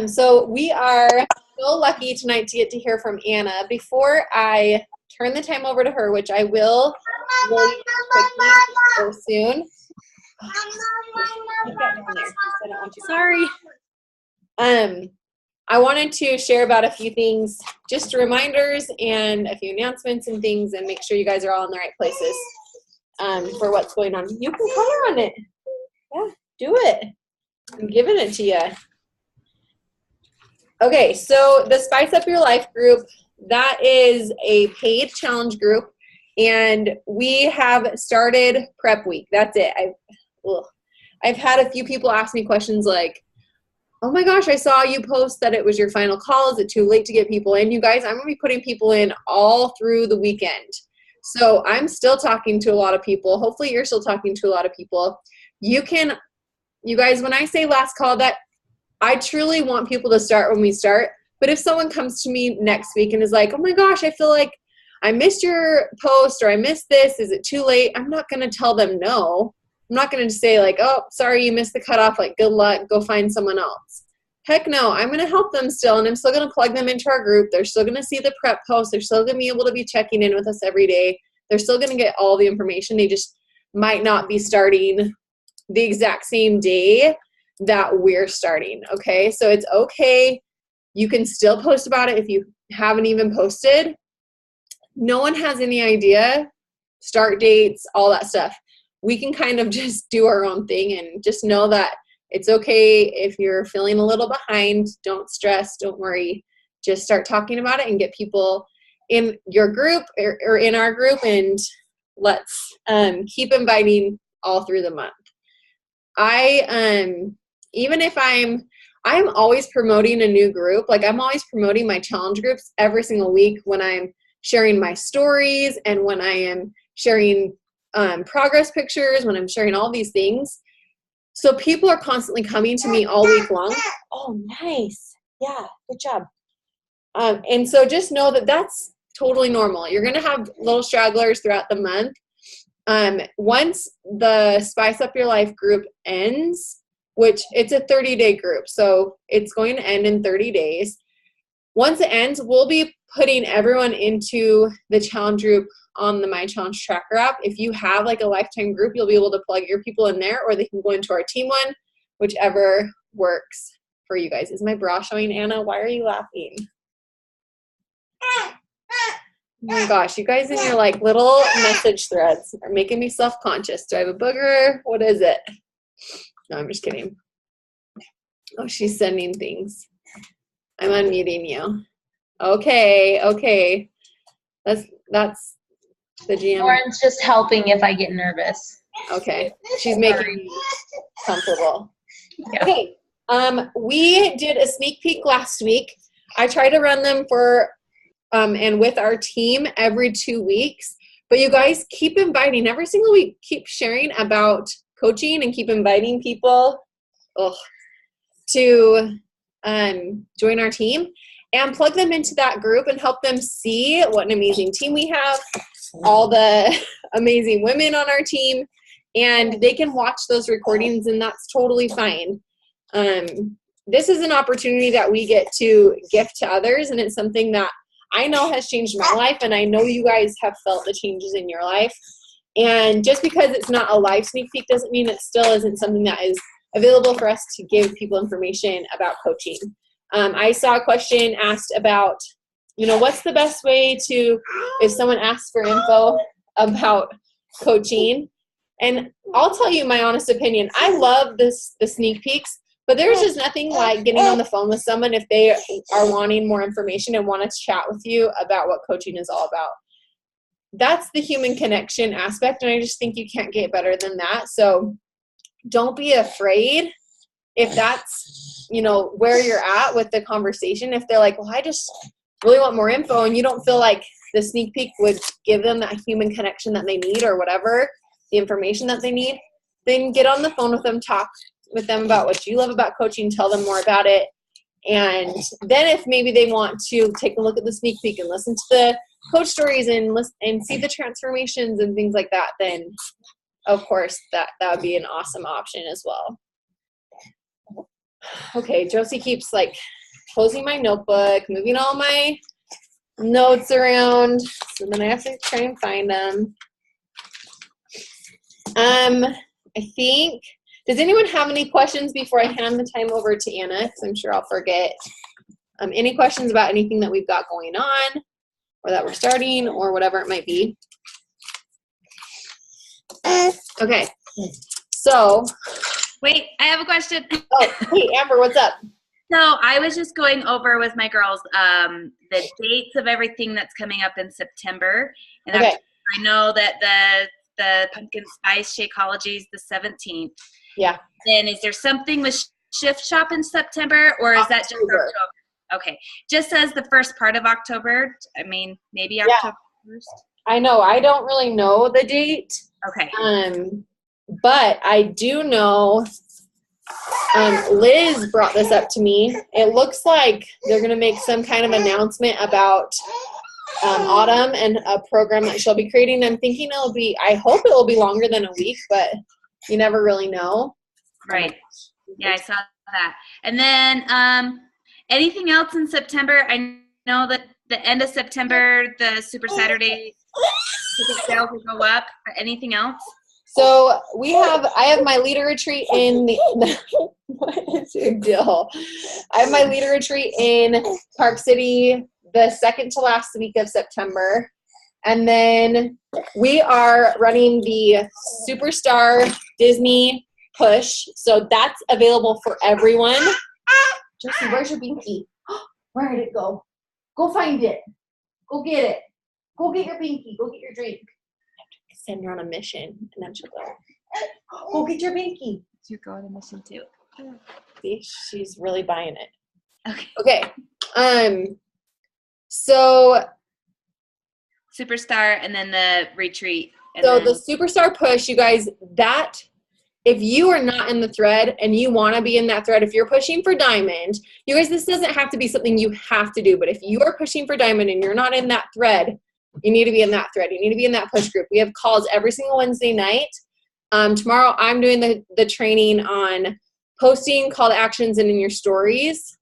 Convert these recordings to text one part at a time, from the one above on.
So we are so lucky tonight to get to hear from Anna. Before I turn the time over to her, which I will really quickly or soon. Sorry. I wanted to share about a few things, just reminders and a few announcements and things, and make sure you guys are all in the right places for what's going on. You can color on it. Yeah, do it. I'm giving it to you. Okay, so the Spice Up Your Life group, that is a paid challenge group, and we have started prep week. That's it. I've had a few people ask me questions like, oh my gosh, I saw you post that it was your final call. Is it too late to get people in? You guys, I'm going to be putting people in all through the weekend. So I'm still talking to a lot of people. Hopefully you're still talking to a lot of people. You guys, when I say last call, that I truly want people to start when we start. But if someone comes to me next week and is like, oh my gosh, I feel like I missed your post or I missed this, is it too late? I'm not going to tell them no. I'm not going to say like, oh, sorry, you missed the cutoff. Like, good luck. Go find someone else. Heck no. I'm going to help them still, and I'm still going to plug them into our group. They're still going to see the prep posts. They're still going to be able to be checking in with us every day. They're still going to get all the information. They just might not be starting the exact same day that we're starting, okay? So it's okay. You can still post about it if you haven't even posted. No one has any idea, start dates, all that stuff. We can kind of just do our own thing and just know that it's okay if you're feeling a little behind. Don't stress, don't worry. Just start talking about it and get people in your group or in our group, and let's keep inviting all through the month. Even if I'm always promoting a new group. Like, I'm always promoting my challenge groups every single week when I'm sharing my stories and when I am sharing progress pictures, when I'm sharing all these things. So people are constantly coming to me all week long. Oh, nice. Yeah, good job. And so just know that that's totally normal. You're going to have little stragglers throughout the month. Once the Spice Up Your Life group ends, which it's a 30-day group, so it's going to end in 30 days. Once it ends, we'll be putting everyone into the challenge group on the My Challenge Tracker app. If you have like a lifetime group, you'll be able to plug your people in there, or they can go into our team one, whichever works for you guys. Is my bra showing, Anna? Why are you laughing? Oh my gosh, you guys in your like little message threads are making me self-conscious. Do I have a booger? What is it? No, I'm just kidding. Oh, she's sending things. I'm unmuting you. Okay. That's the GM. Lauren's just helping if I get nervous. Okay. She's making me comfortable. Yeah. Okay. We did a sneak peek last week. I try to run them for and with our team every 2 weeks. But you guys keep inviting every single week. Keep sharing about coaching and keep inviting people to join our team and plug them into that group and help them see what an amazing team we have, all the amazing women on our team, and they can watch those recordings, and that's totally fine. This is an opportunity that we get to gift to others, and it's something that I know has changed my life, and I know you guys have felt the changes in your life. And just because it's not a live sneak peek doesn't mean it still isn't something that is available for us to give people information about coaching. I saw a question asked about, what's the best way to, if someone asks for info about coaching. And I'll tell you my honest opinion. I love the sneak peeks, but there's just nothing like getting on the phone with someone if they are wanting more information and want to chat with you about what coaching is all about. That's the human connection aspect, and I just think you can't get better than that. So don't be afraid if that's, where you're at with the conversation. If they're like, well, I just really want more info, and you don't feel like the sneak peek would give them that human connection that they need or whatever, the information that they need, then get on the phone with them, talk with them about what you love about coaching, tell them more about it. And then if maybe they want to take a look at the sneak peek and listen to the coach stories and see the transformations and things like that, then of course that would be an awesome option as well. Okay, Josie keeps like closing my notebook, moving all my notes around, so then I have to try and find them. I think, does anyone have any questions before I hand the time over to Anna? Because I'm sure I'll forget. Any questions about anything that we've got going on or that we're starting or whatever it might be? Okay, so. Wait, I have a question. Oh, hey, Amber, what's up? So I was just going over with my girls the dates of everything that's coming up in September. And Okay. I know that the pumpkin spice Shakeology is the 17th. Yeah. Then is there something with Shift Shop in September, or is that just October? Okay. Just as the first part of October. I mean, maybe October 1st. I know. I don't really know the date. Okay. But I do know Liz brought this up to me. It looks like they're going to make some kind of announcement about Autumn and a program that she'll be creating. I'm thinking I hope it will be longer than a week, but you never really know. Right. Yeah, I saw that. And then anything else in September? I know that the end of September, the Super Saturday ticket sales will go up. Anything else? So I have my leader retreat in what is your deal? I have my leader retreat in Park City the second to last week of September. And then we are running the Superstar Disney Push. So that's available for everyone. Josie, where's your binky? Where did it go? Go find it. Go get it. Go get your binky. Go get your drink. Send her on a mission, and then she'll go. Go get your binky. You go on a mission too. See, she's really buying it. Okay. Okay. So Superstar, and then the retreat. So the Superstar Push, you guys, that if you are not in the thread and you want to be in that thread, if you're pushing for Diamond, you guys, this doesn't have to be something you have to do, but if you are pushing for Diamond and you're not in that thread, you need to be in that thread. You need to be in that push group. We have calls every single Wednesday night. Tomorrow I'm doing the training on posting call to actions and in your stories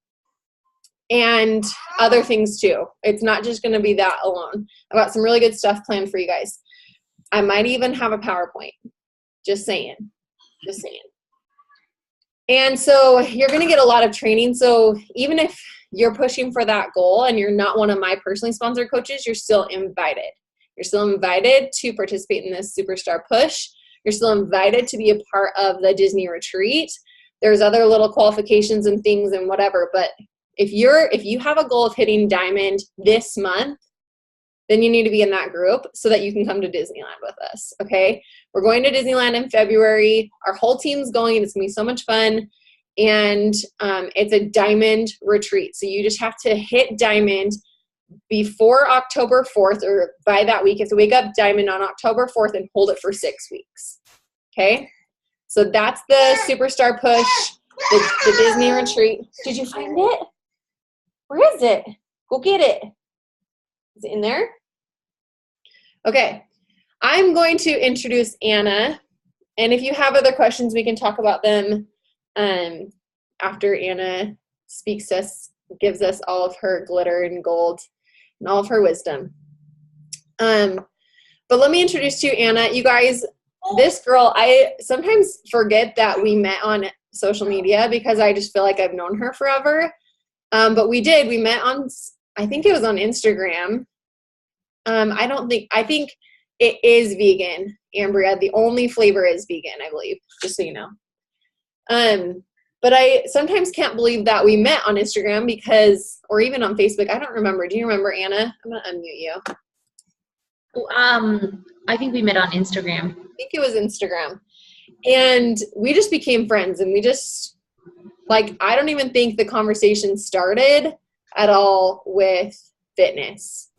and other things too. It's not just going to be that alone. I've got some really good stuff planned for you guys. I might even have a PowerPoint. Just saying. Just saying. And so you're going to get a lot of training. So even if you're pushing for that goal and you're not one of my personally sponsored coaches, you're still invited. You're still invited to participate in this Superstar Push. You're still invited to be a part of the Disney retreat. There's other little qualifications and things and whatever, but if you have a goal of hitting Diamond this month, then you need to be in that group so that you can come to Disneyland with us, okay? We're going to Disneyland in February. Our whole team's going. It's going to be so much fun. And it's a Diamond retreat. So you just have to hit Diamond before October 4th, or by that week. You have to wake up Diamond on October 4th and hold it for 6 weeks, okay? So that's the Superstar Push, the Disney retreat. Did you find it? Where is it? Go get it. Is it in there? Okay. I'm going to introduce Anna. And if you have other questions, we can talk about them after Anna speaks to us, gives us all of her glitter and gold and all of her wisdom. But let me introduce to you Anna. You guys, this girl, I sometimes forget that we met on social media because I just feel like I've known her forever. But we met on, I think it was on Instagram. I think it is vegan, Ambria. The only flavor is vegan, I believe, just so you know. But I sometimes can't believe that we met on Instagram or even on Facebook. I don't remember. Do you remember, Anna? I'm going to unmute you. I think we met on Instagram. I think it was Instagram. And we just became friends, and we just, I don't even think the conversation started at all with fitness.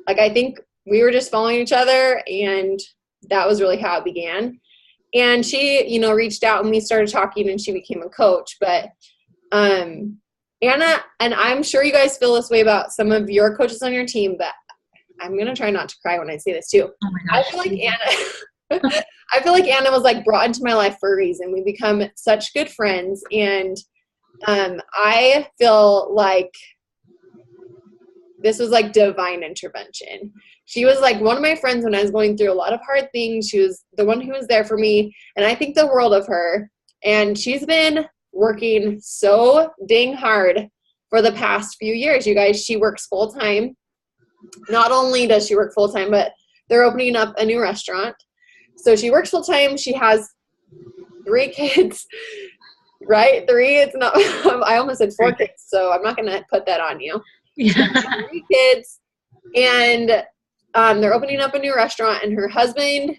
I think we were just following each other, and that was really how it began. And she, reached out, and we started talking, and she became a coach. But Anna, and I'm sure you guys feel this way about some of your coaches on your team, but I'm going to try not to cry when I say this too. Oh my gosh. I feel like Anna was brought into my life for a reason. We become such good friends, and I feel like this was like divine intervention. She was like one of my friends when I was going through a lot of hard things. She was the one who was there for me, and I think the world of her. And she's been working so dang hard for the past few years, you guys. She works full-time. Not only does she work full-time, but they're opening up a new restaurant. So she works full-time. She has 3 kids, right? 3, it's not, I almost said 4 kids, so I'm not going to put that on you. Yeah. 3 kids, and they're opening up a new restaurant, and her husband,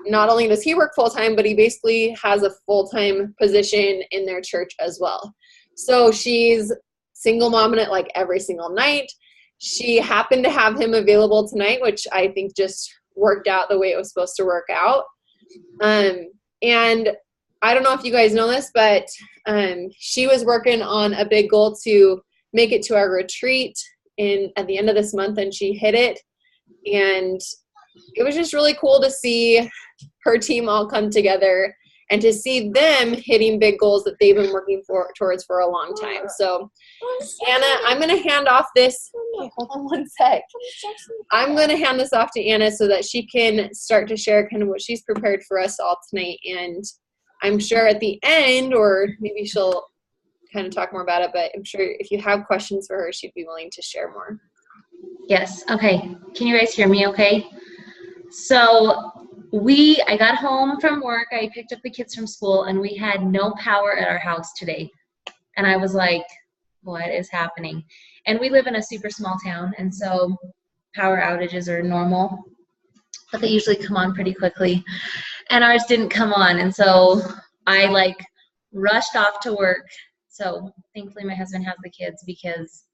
not only does he work full-time, but he basically has a full-time position in their church as well. So she's single momming it like every single night. She happened to have him available tonight, which I think just worked out the way it was supposed to work out. And I don't know if you guys know this, but she was working on a big goal to make it to our retreat at the end of this month, and she hit it. And it was just really cool to see her team all come together and to see them hitting big goals that they've been working towards for a long time. So, Anna, I'm going to hand off this. Okay, hold on one sec. I'm going to hand this off to Anna so that she can start to share kind of what she's prepared for us all tonight. And I'm sure at the end, or maybe she'll kind of talk more about it, but I'm sure if you have questions for her, she'd be willing to share more. Yes. Okay. Can you guys hear me okay? So I got home from work, I picked up the kids from school, and we had no power at our house today. And I was like, what is happening? And we live in a super small town, and so power outages are normal, but they usually come on pretty quickly. And ours didn't come on, and so I rushed off to work. So thankfully my husband has the kids, because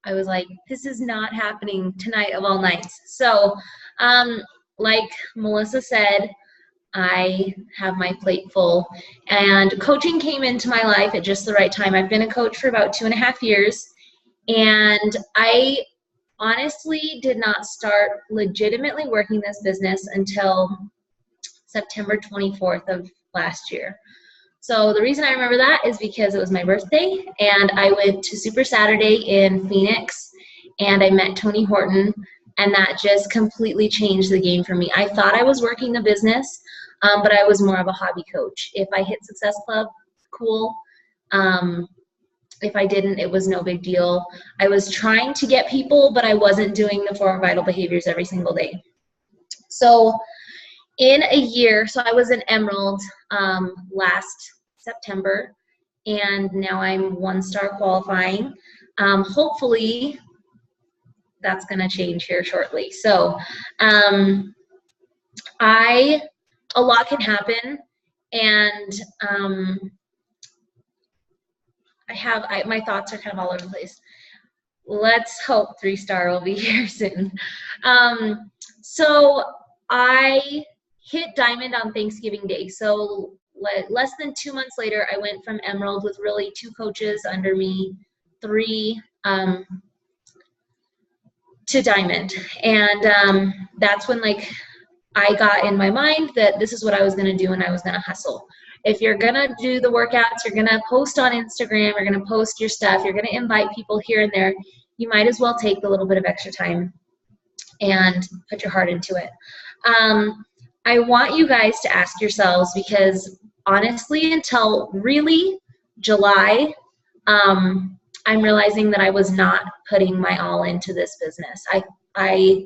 I was like, this is not happening tonight of all nights. So like Melissa said, I have my plate full, and coaching came into my life at just the right time. I've been a coach for about 2.5 years, and I honestly did not start legitimately working this business until September 24th of last year. So the reason I remember that is because it was my birthday, and I went to Super Saturday in Phoenix, and I met Tony Horton, and that just completely changed the game for me. I thought I was working the business, but I was more of a hobby coach. If I hit Success Club, cool. If I didn't, it was no big deal. I was trying to get people, but I wasn't doing the 4 vital behaviors every single day. So in a year, so I was an Emerald last September, and now I'm 1-star qualifying. Hopefully that's going to change here shortly. So a lot can happen, and my thoughts are kind of all over the place. Let's hope 3-star will be here soon. So I hit Diamond on Thanksgiving Day. So less than 2 months later, I went from Emerald with really 2 coaches under me, 3 to Diamond. And that's when I got in my mind that this is what I was going to do, and I was going to hustle. If you're going to do the workouts, you're going to post on Instagram, you're going to post your stuff, you're going to invite people here and there, you might as well take the little bit of extra time and put your heart into it. I want you guys to ask yourselves, because honestly, until really July, I'm realizing that I was not putting my all into this business. I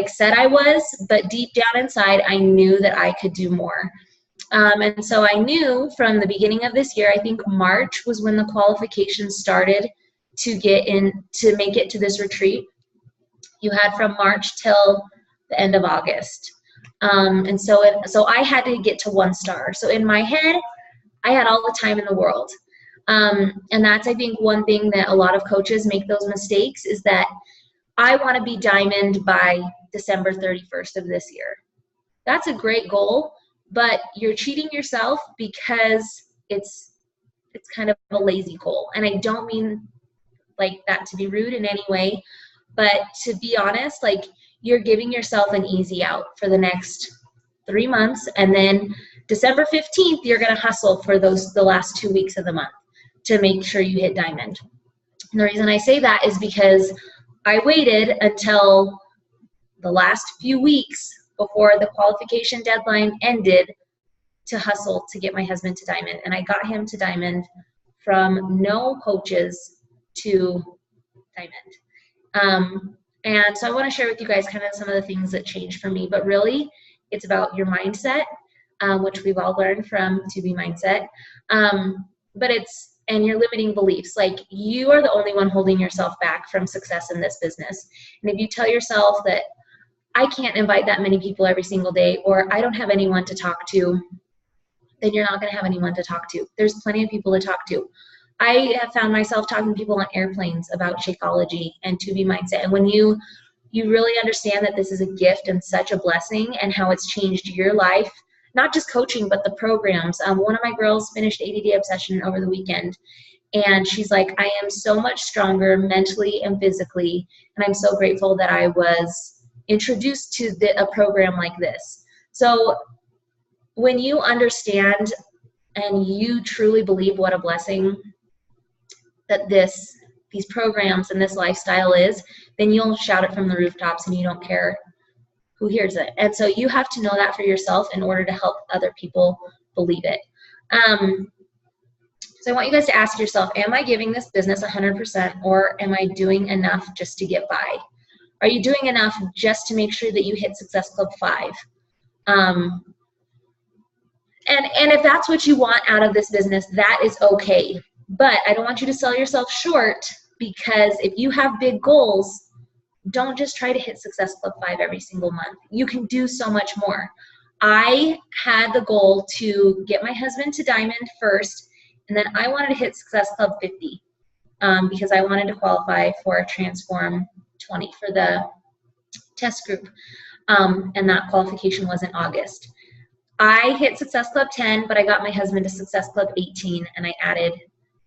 said I was, but deep down inside, I knew that I could do more. And so I knew from the beginning of this year, I think March was when the qualifications started to make it to this retreat. You had from March till the end of August. And so I had to get to 1-star. So in my head, I had all the time in the world. And that's, I think, one thing that a lot of coaches make those mistakes, is that I want to be Diamond by December 31st of this year. That's a great goal, but you're cheating yourself, because it's kind of a lazy goal. And I don't mean that to be rude in any way, but to be honest, you're giving yourself an easy out for the next 3 months, and then December 15th, you're going to hustle for the last 2 weeks of the month to make sure you hit diamond. And the reason I say that is because I waited until the last few weeks before the qualification deadline ended to hustle to get my husband to diamond. And I got him to diamond from no coaches to diamond. And so I want to share with you guys kind of some of the things that changed for me, but really it's about your mindset, which we've all learned from To Be Mindset. And your limiting beliefs. Like, you are the only one holding yourself back from success in this business. And if you tell yourself that I can't invite that many people every single day, or I don't have anyone to talk to, then you're not going to have anyone to talk to. There's plenty of people to talk to. I have found myself talking to people on airplanes about Shakeology and To Be Mindset. And when you really understand that this is a gift and such a blessing, and how it's changed your life, not just coaching, but the programs. One of my girls finished ADD Obsession over the weekend, and she's like, I am so much stronger mentally and physically, and I'm so grateful that I was introduced to a program like this. So when you understand and you truly believe what a blessing that these programs and this lifestyle is, then you'll shout it from the rooftops, and you don't care who hears it. And so you have to know that for yourself in order to help other people believe it. So I want you guys to ask yourself, am I giving this business 100%, or am I doing enough just to get by? Are you doing enough just to make sure that you hit Success Club 5? And if that's what you want out of this business, that is okay. But I don't want you to sell yourself short, because if you have big goals, don't just try to hit Success Club 5 every single month. You can do so much more. I had the goal to get my husband to diamond first, and then I wanted to hit Success Club 50 because I wanted to qualify for Transform 20 for the test group, and that qualification was in August. I hit Success Club 10, but I got my husband to Success Club 18, and I added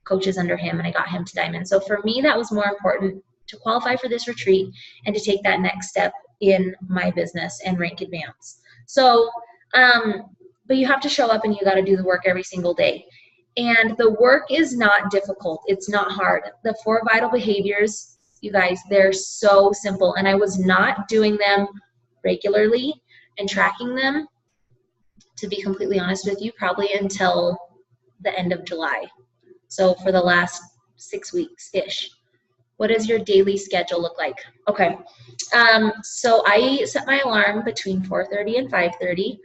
coaches under him, and I got him to diamond. So for me, that was more important to qualify for this retreat and to take that next step in my business and rank advance. So, but you have to show up, and you got to do the work every single day. And the work is not difficult. It's not hard. The 4 vital behaviors, you guys, they're so simple. And I was not doing them regularly and tracking them, to be completely honest with you, probably until the end of July. So for the last 6 weeks-ish. What does your daily schedule look like? Okay, so I set my alarm between 4:30 and 5:30,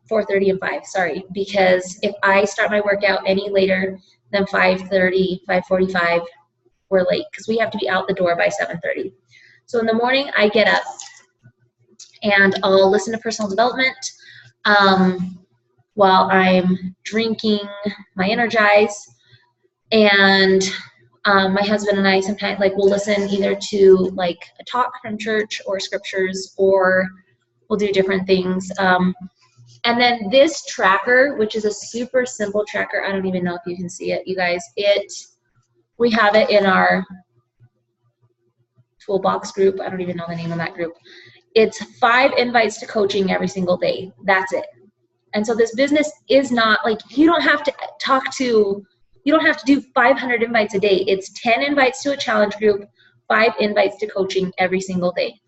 4:30 and 5, sorry, because if I start my workout any later than 5:30, 5:45, we're late, because we have to be out the door by 7:30. So in the morning, I get up, and I'll listen to personal development while I'm drinking my Energize, and my husband and I sometimes we'll listen either to like a talk from church or scriptures, or we'll do different things. And then this tracker, which is a super simple tracker, I don't even know if you can see it, you guys. We have it in our toolbox group. I don't even know the name of that group. It's 5 invites to coaching every single day. That's it. And so this business is not like, you don't have to do 500 invites a day. It's 10 invites to a challenge group, 5 invites to coaching every single day.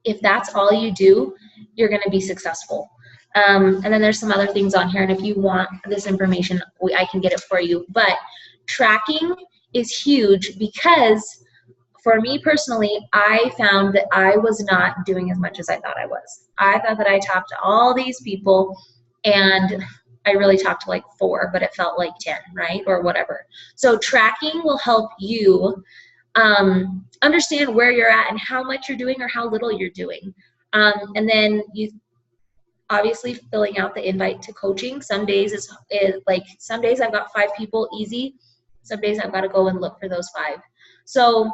If that's all you do, you're going to be successful. And then there's some other things on here, and if you want this information, I can get it for you. But tracking is huge, because for me personally, I found that I was not doing as much as I thought I was. I thought that I talked to all these people, and I really talked to like 4, but it felt like 10, right? Or whatever. So tracking will help you understand where you're at and how much you're doing or how little you're doing. And then you obviously filling out the invite to coaching. Some days some days I've got 5 people easy. Some days I've got to go and look for those 5. So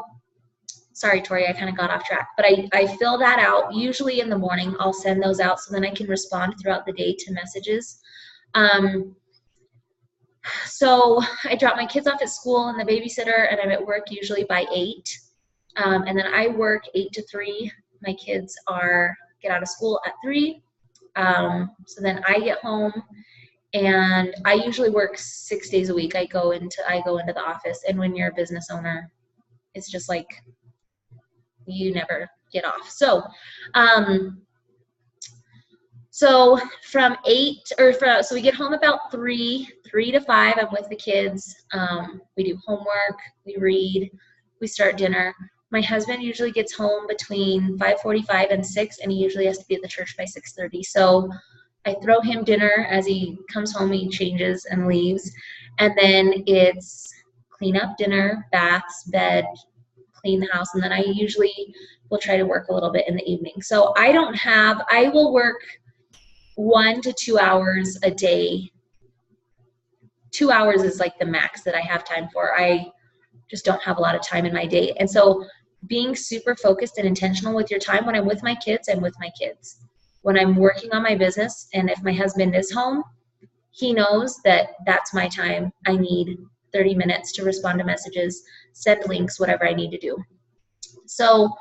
sorry, Tori, I kind of got off track, but I fill that out. Usually in the morning, I'll send those out so then I can respond throughout the day to messages. So I drop my kids off at school and the babysitter, and I'm at work usually by 8. And then I work 8 to 3. My kids get out of school at 3. So then I get home And I usually work 6 days a week. I go into the office, and when you're a business owner, it's just like you never get off. So, so we get home about 3 to 5. I'm with the kids. We do homework, we read, we start dinner. My husband usually gets home between 5:45 and 6, and he usually has to be at the church by 6:30. So I throw him dinner as he comes home, he changes and leaves. And then it's clean up dinner, baths, bed, clean the house. And then I usually will try to work a little bit in the evening. So I will work 1 to 2 hours a day. 2 hours is like the max that I have time for. I just don't have a lot of time in my day. And so being super focused and intentional with your time, when I'm with my kids, I'm with my kids. When I'm working on my business, and if my husband is home, he knows that that's my time. I need 30 minutes to respond to messages, send links, whatever I need to do. So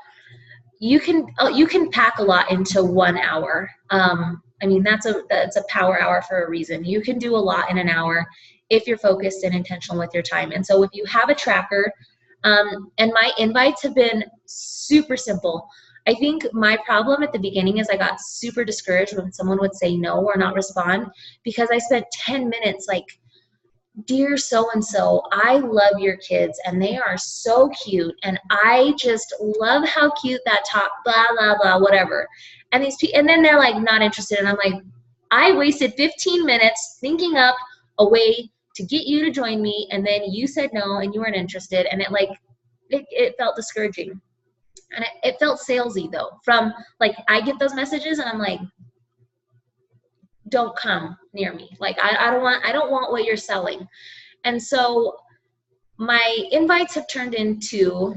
you can pack a lot into 1 hour. I mean, that's a power hour for a reason. You can do a lot in an hour if you're focused and intentional with your time. And so if you have a tracker, and my invites have been super simple. I think my problem at the beginning is I got super discouraged when someone would say no or not respond, because I spent 10 minutes like, dear so-and-so, I love your kids and they are so cute and I just love how cute that top, blah, blah, blah, whatever. And then they're like not interested, and I'm like, I wasted 15 minutes thinking up a way to get you to join me, and then you said no and you weren't interested, and it felt discouraging. And it felt salesy though. From like, I get those messages and I'm like, don't come near me. Like, I don't want what you're selling. And so my invites have turned into,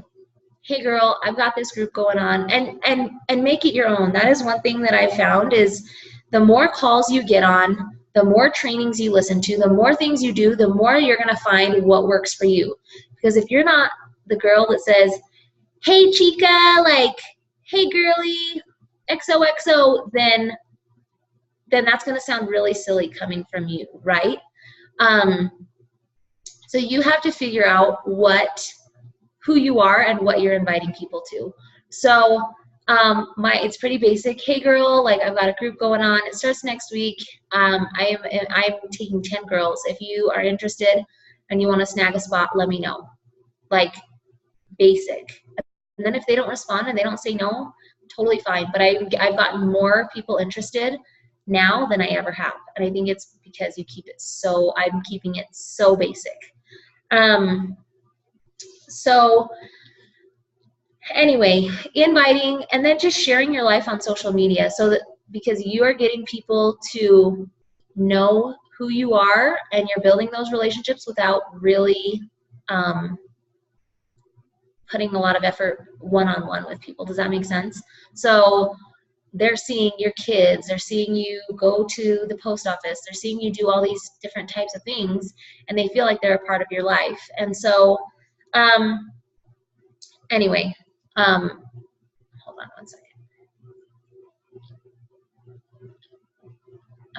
hey girl, I've got this group going on, and make it your own. That is one thing that I found is the more calls you get on, the more trainings you listen to, the more things you do, the more you're going to find what works for you. Because if you're not the girl that says, hey chica, like, hey girly, XOXO, then that's going to sound really silly coming from you, right? So you have to figure out who you are and what you're inviting people to. So it's pretty basic. Hey girl, like, I've got a group going on. It starts next week. I'm taking 10 girls. If you are interested and you want to snag a spot, let me know. Like, basic. And then if they don't respond and they don't say no, totally fine. But I've gotten more people interested now than I ever have. And I think it's because I'm keeping it so basic. So anyway, inviting, and then just sharing your life on social media, so that, because you are getting people to know who you are and you're building those relationships without really putting a lot of effort one-on-one with people. Does that make sense? So they're seeing your kids, they're seeing you go to the post office, they're seeing you do all these different types of things, and they feel like they're a part of your life. And so anyway, hold on one second.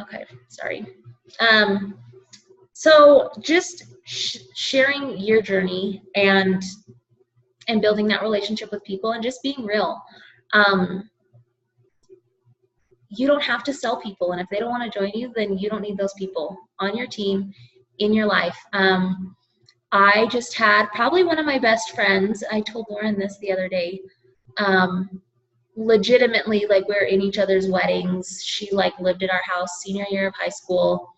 Okay, sorry. So just sharing your journey and building that relationship with people and just being real. You don't have to sell people, and if they don't want to join you, then you don't need those people on your team, in your life. I just had probably one of my best friends, I told Lauren this the other day, legitimately, like, we're in each other's weddings. She like lived at our house senior year of high school,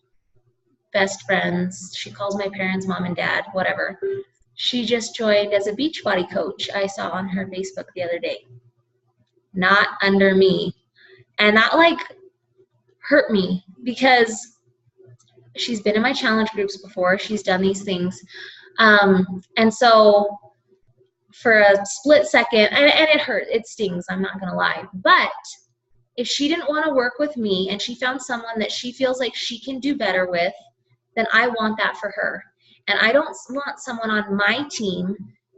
best friends. She calls my parents mom and dad, whatever. She just joined as a Beachbody coach, I saw on her Facebook the other day. Not under me. And that like hurt me, because she's been in my challenge groups before. She's done these things. And so for a split second, and it hurt, it stings, I'm not gonna lie. But if she didn't want to work with me and she found someone that she feels like she can do better with, then I want that for her. And I don't want someone on my team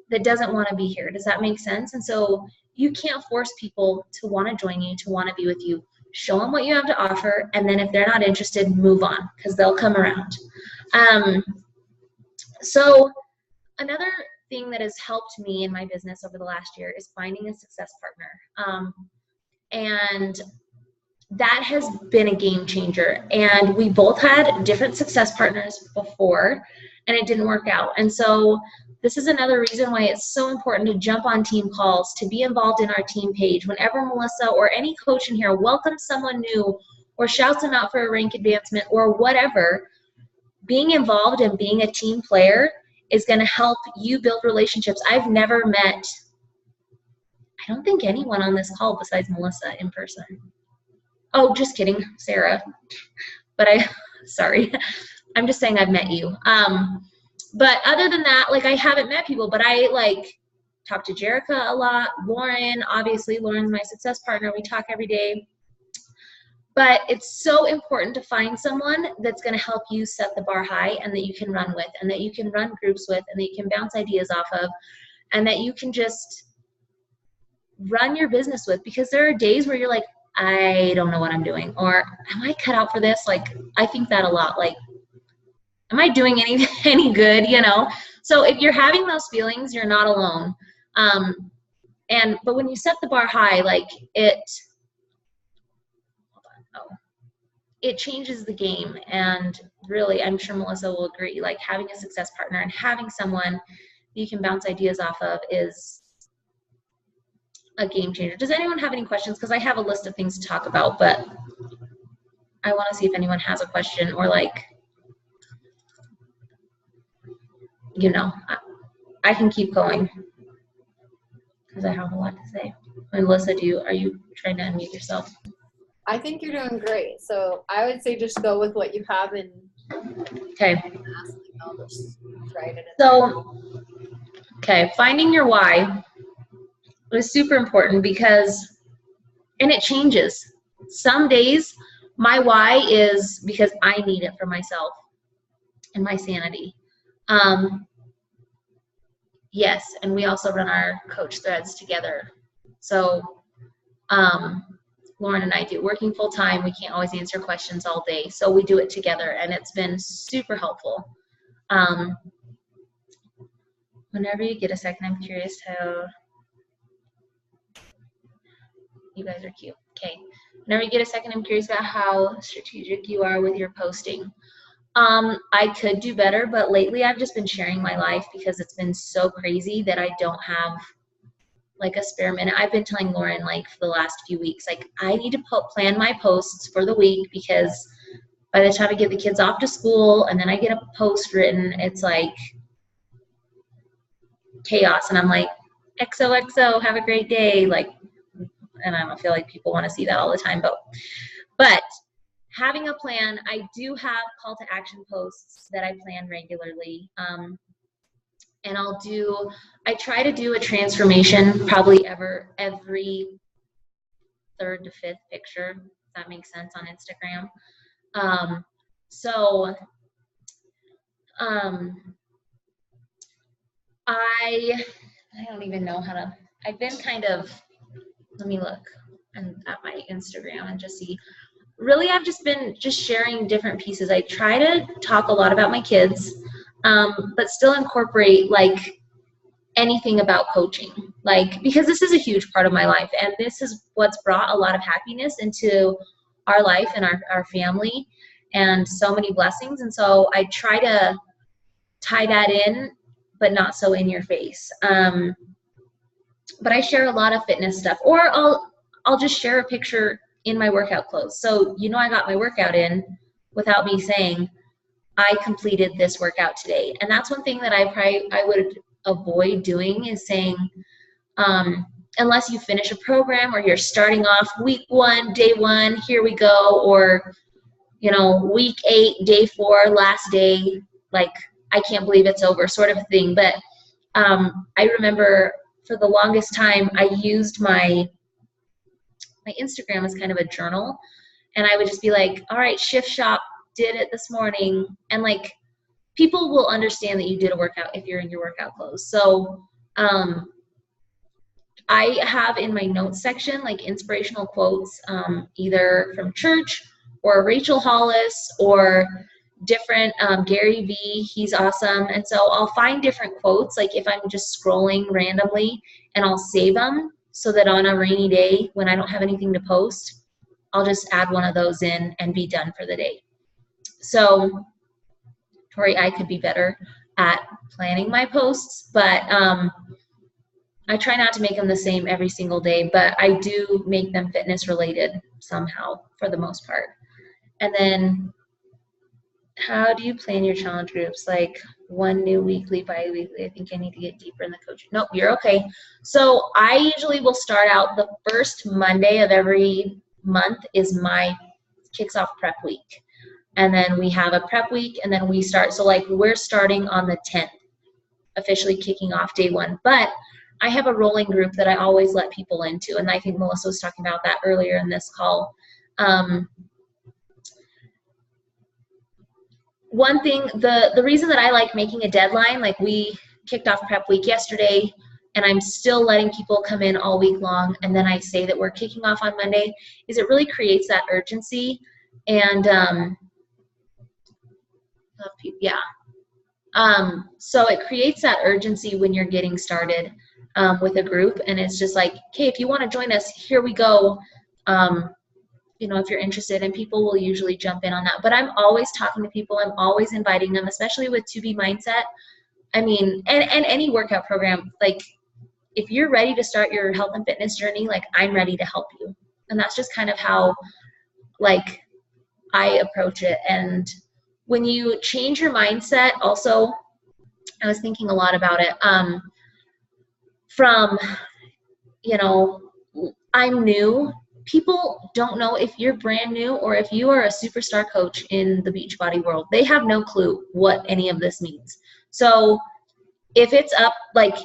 that doesn't want to be here. Does that make sense? And so you can't force people to want to join you, to want to be with you. show them what you have to offer, and then if they're not interested, move on, because they'll come around. So another thing that has helped me in my business over the last year is finding a success partner. And that has been a game changer. And we both had different success partners before, and it didn't work out. And so this is another reason why it's so important to jump on team calls, to be involved in our team page. Whenever Melissa or any coach in here welcomes someone new or shouts them out for a rank advancement or whatever, being involved and being a team player is going to help you build relationships. I've never met, I don't think, anyone on this call besides Melissa in person. Oh, just kidding, Sarah. But sorry. I'm just saying I've met you. But other than that, like, I haven't met people, but I like talk to Jerica a lot. Lauren, obviously, Lauren's my success partner. We talk every day. But it's so important to find someone that's going to help you set the bar high and that you can run with, and that you can run groups with, and that you can bounce ideas off of, and that you can just run your business with. Because there are days where you're like, I don't know what I'm doing, or am I cut out for this? Like, I think that a lot. Like, am I doing any good, you know? So if you're having those feelings, you're not alone. But when you set the bar high, like, it changes the game. And really, I'm sure Melissa will agree, like, having a success partner and having someone you can bounce ideas off of is a game changer. Does anyone have any questions? Because I have a list of things to talk about, but I want to see if anyone has a question, or like, you know, I can keep going because I have a lot to say. Melissa, are you trying to unmute yourself? I think you're doing great. So I would say just go with what you have and okay. I'll just try it. So, okay, finding your why is super important because, and it changes. Some days my why is because I need it for myself and my sanity. Yes, and we also run our coach threads together. So Lauren and I do, working full time, we can't always answer questions all day, so we do it together, and it's been super helpful. Whenever you get a second, I'm curious how, you guys are cute. Okay, whenever you get a second, I'm curious about how strategic you are with your posting. I could do better, but lately I've just been sharing my life because it's been so crazy that I don't have like a spare minute. I've been telling Lauren, like, for the last few weeks, like, I need to plan my posts for the week, because by the time I get the kids off to school and then I get a post written, it's like chaos. And I'm like, XOXO, have a great day. Like, and I don't feel like people want to see that all the time, but having a plan, I do have call to action posts that I plan regularly. And I try to do a transformation probably every third to fifth picture, if that makes sense, on Instagram. I don't even know how to, I've been kind of, let me look at my Instagram and just see. Really, I've just been sharing different pieces. I try to talk a lot about my kids, but still incorporate like anything about coaching, like, because this is a huge part of my life, and this is what's brought a lot of happiness into our life and our family, and so many blessings. And so I try to tie that in, but not so in your face. But I share a lot of fitness stuff, or I'll just share a picture in my workout clothes. So, you know, I got my workout in without me saying, I completed this workout today. And that's one thing that I would avoid doing, is saying, unless you finish a program or you're starting off week 1, day 1, here we go, or, you know, week 8, day 4, last day, like, I can't believe it's over, sort of thing. But I remember for the longest time, I used my Instagram as kind of a journal, and I would just be like, all right, shift shop, did it this morning. And like, people will understand that you did a workout if you're in your workout clothes. So I have in my notes section like inspirational quotes, either from church or Rachel Hollis or different Gary Vee. He's awesome. And so I'll find different quotes, like if I'm just scrolling randomly, and I'll save them so that on a rainy day when I don't have anything to post, I'll just add one of those in and be done for the day. So Tori, I could be better at planning my posts, but I try not to make them the same every single day, but I do make them fitness related somehow for the most part. And then how do you plan your challenge groups? Like one new weekly, bi-weekly? I think I need to get deeper in the coaching. Nope, you're okay. So I usually will start out the first Monday of every month is my kicks off prep week. And then we have a prep week, and then we start. So like we're starting on the 10th, officially kicking off day one. But I have a rolling group that I always let people into. And I think Melissa was talking about that earlier in this call. One thing, the reason that I like making a deadline, like we kicked off prep week yesterday, and I'm still letting people come in all week long, and then I say that we're kicking off on Monday, is it really creates that urgency. And so it creates that urgency when you're getting started with a group, and it's just like, okay, if you want to join us, here we go. You know, if you're interested, and people will usually jump in on that. But I'm always talking to people. I'm always inviting them, especially with 2B Mindset. I mean, and any workout program, like if you're ready to start your health and fitness journey, like I'm ready to help you. And that's just kind of how like I approach it. And when you change your mindset, also, I was thinking a lot about it, from, you know, I'm new. People don't know if you're brand new or if you are a superstar coach in the Beachbody world. They have no clue what any of this means. So if it's up, like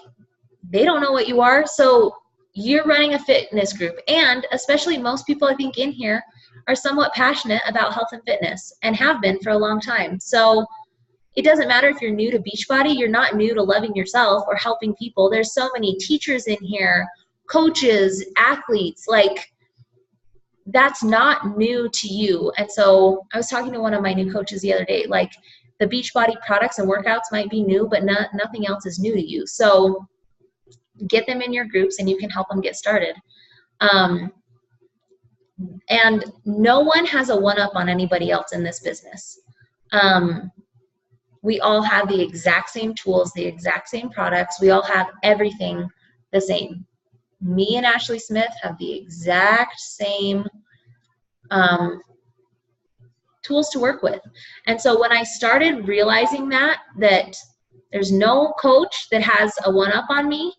they don't know what you are. So you're running a fitness group, and especially most people I think in here are somewhat passionate about health and fitness and have been for a long time. So it doesn't matter if you're new to Beachbody, you're not new to loving yourself or helping people. There's so many teachers in here, coaches, athletes, like that's not new to you. And so I was talking to one of my new coaches the other day, like the Beachbody products and workouts might be new, but nothing else is new to you. So get them in your groups and you can help them get started. And no one has a one-up on anybody else in this business. We all have the exact same tools, the exact same products. We all have everything the same. Me and Ashley Smith have the exact same tools to work with. And so when I started realizing that there's no coach that has a one-up on me,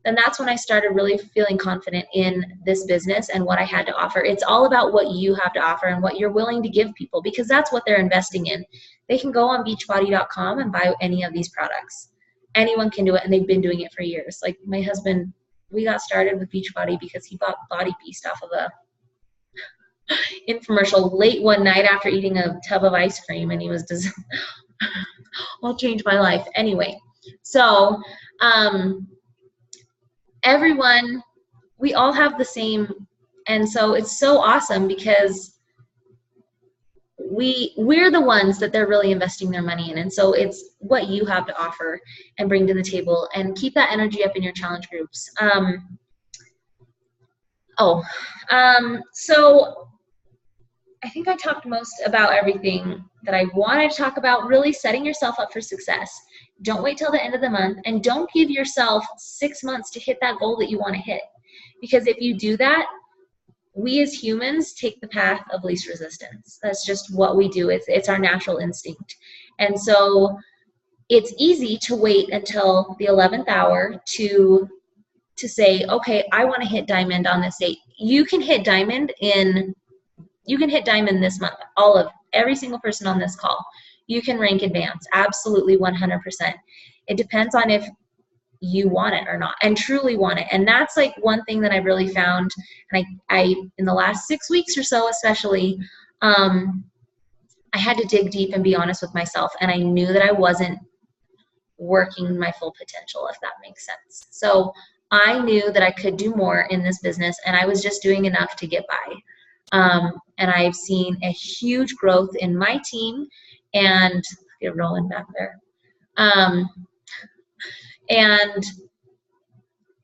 then that's when I started really feeling confident in this business and what I had to offer. It's all about what you have to offer and what you're willing to give people, because that's what they're investing in. They can go on beachbody.com and buy any of these products. Anyone can do it, and they've been doing it for years. Like my husband, we got started with Beachbody because he bought Body Beast off of a infomercial late one night after eating a tub of ice cream, and he was just, I'll change my life. Anyway, so everyone, we all have the same, and so it's so awesome because we're the ones that they're really investing their money in. And so it's what you have to offer and bring to the table, and keep that energy up in your challenge groups. So I think I talked most about everything that I wanted to talk about. Really setting yourself up for success. Don't wait till the end of the month, and don't give yourself 6 months to hit that goal that you want to hit. Because if you do that, we as humans take the path of least resistance. That's just what we do. It's our natural instinct. And so it's easy to wait until the 11th hour to say, okay, I want to hit diamond on this date. You can hit diamond this month. Every single person on this call, you can rank advanced, absolutely 100%. It depends on if you want it or not, and truly want it. And that's like one thing that I really found, and I in the last 6 weeks or so especially, I had to dig deep and be honest with myself, and I knew that I wasn't working my full potential, if that makes sense. So I knew that I could do more in this business, and I was just doing enough to get by. And I've seen a huge growth in my team, and get rolling back there. And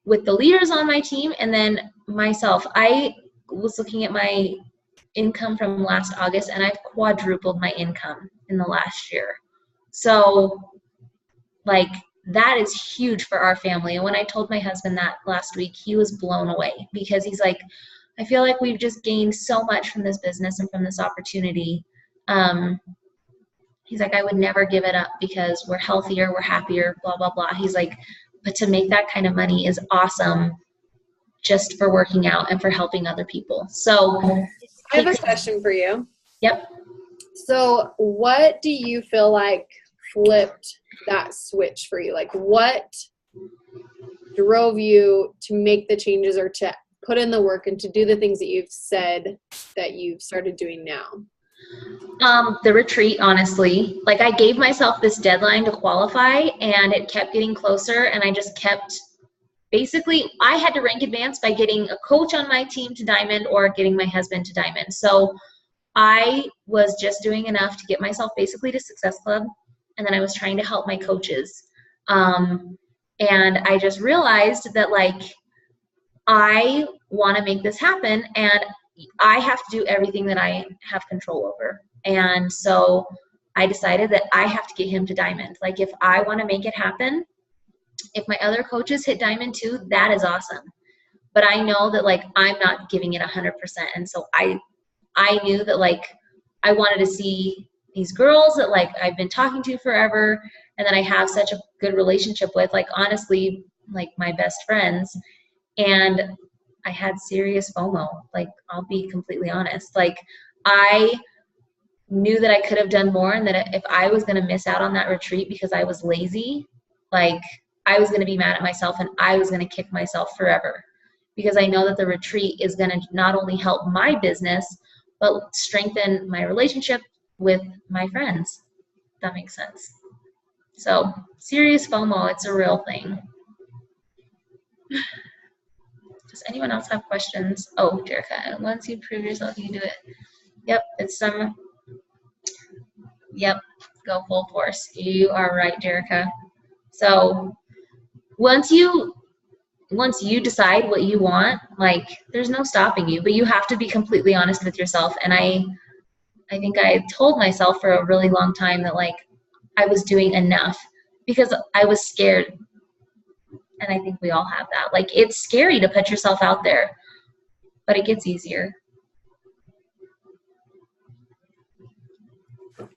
with the leaders on my team, and then myself, I was looking at my income from last August, and I've quadrupled my income in the last year. So like that is huge for our family. And when I told my husband that last week, he was blown away, because he's like, I feel like we've just gained so much from this business and from this opportunity. He's like, I would never give it up because we're healthier, we're happier, blah, blah, blah. He's like, but to make that kind of money is awesome, just for working out and for helping other people. So I have a question for you. Yep. So what do you feel like flipped that switch for you? Like what drove you to make the changes, or to put in the work and to do the things that you've said that you've started doing now? The retreat, honestly. Like I gave myself this deadline to qualify, and it kept getting closer, and I just kept, basically I had to rank advance by getting a coach on my team to diamond or getting my husband to diamond. So I was just doing enough to get myself basically to Success Club, and then I was trying to help my coaches. And I just realized that like I want to make this happen, and I have to do everything that I have control over. And so I decided that I have to get him to diamond. Like if I want to make it happen, if my other coaches hit diamond too, that is awesome. But I know that like I'm not giving it 100%. And so I knew that like I wanted to see these girls that like I've been talking to forever, and that I have such a good relationship with, like honestly, like my best friends. And I had serious FOMO. Like I'll be completely honest. Like I knew that I could have done more, and that if I was going to miss out on that retreat because I was lazy, like I was going to be mad at myself, and I was going to kick myself forever, because I know that the retreat is going to not only help my business, but strengthen my relationship with my friends. If that makes sense. So serious FOMO, it's a real thing. Does anyone else have questions? Oh, Jerica, once you prove yourself, you can do it. Yep, it's some, yep, go full force. You are right, Jerica. So once you decide what you want, like there's no stopping you, but you have to be completely honest with yourself. And I think I told myself for a really long time that like I was doing enough, because I was scared. And I think we all have that. Like it's scary to put yourself out there, but it gets easier.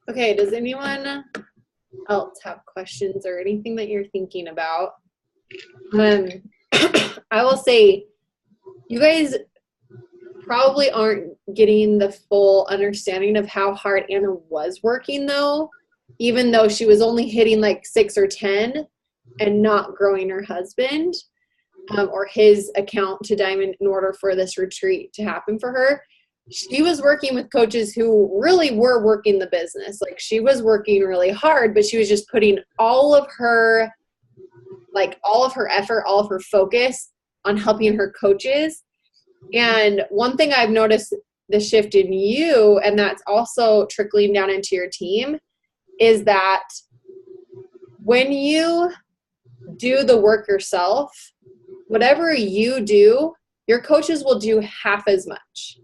Okay, does anyone else have questions or anything that you're thinking about? I will say, you guys probably aren't getting the full understanding of how hard Anna was working though, even though she was only hitting like 6 or 10 and not growing her husband or his account to diamond in order for this retreat to happen for her. She was working with coaches who really were working the business. Like she was working really hard, but she was just putting all of her effort, all of her focus on helping her coaches. And one thing I've noticed the shift in you, and that's also trickling down into your team, is that when you do the work yourself, whatever you do, your coaches will do half as much.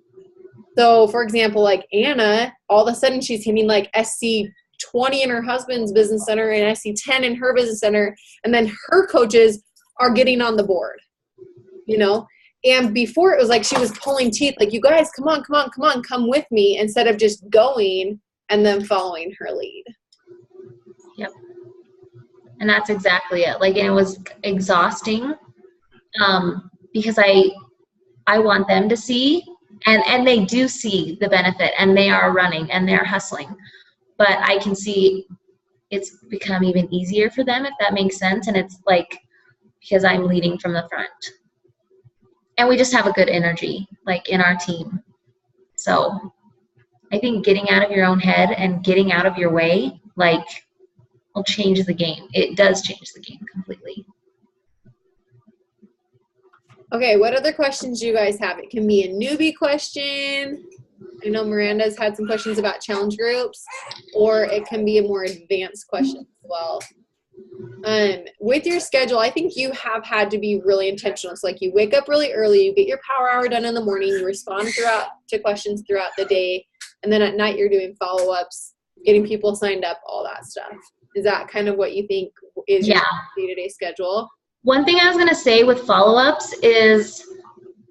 So for example, like Anna, all of a sudden she's hitting like SC 20 in her husband's business center and SC 10 in her business center. And then her coaches are getting on the board, you know? And before it was like she was pulling teeth, like, you guys, come on, come with me, instead of just going and then following her lead. Yep. And that's exactly it. Like, and it was exhausting because I want them to see, and they do see the benefit, and they are running and they're hustling. But I can see it's become even easier for them, if that makes sense. And it's like, because I'm leading from the front. And we just have a good energy, like, in our team. So I think getting out of your own head and getting out of your way, like, will change the game. It does change the game completely. Okay, what other questions do you guys have? It can be a newbie question. I know Miranda's had some questions about challenge groups, or it can be a more advanced question as well. With your schedule, I think you have had to be really intentional. It's like you wake up really early, you get your power hour done in the morning, you respond to questions throughout the day, and then at night you're doing follow-ups, getting people signed up, all that stuff. Is that kind of what you think is your day-to-day schedule? One thing I was going to say with follow-ups is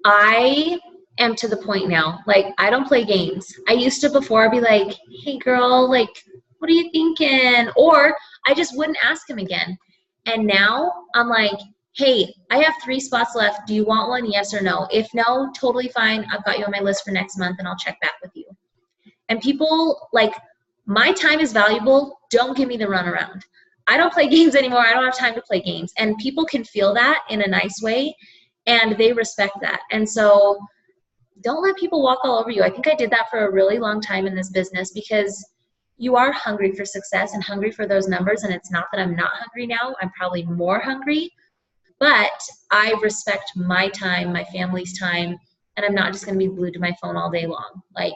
I am to the point now. Like, I don't play games. I used to before. I'd be like, hey, girl, like, what are you thinking? Or I just wouldn't ask him again. And now I'm like, hey, I have 3 spots left. Do you want one? Yes or no? If no, totally fine. I've got you on my list for next month, and I'll check back with you. And people, like, my time is valuable. Don't give me the runaround. I don't play games anymore. I don't have time to play games. And people can feel that in a nice way, and they respect that. And so don't let people walk all over you. I think I did that for a really long time in this business because you are hungry for success and hungry for those numbers. And it's not that I'm not hungry now. I'm probably more hungry, but I respect my time, my family's time, and I'm not just going to be glued to my phone all day long. Like,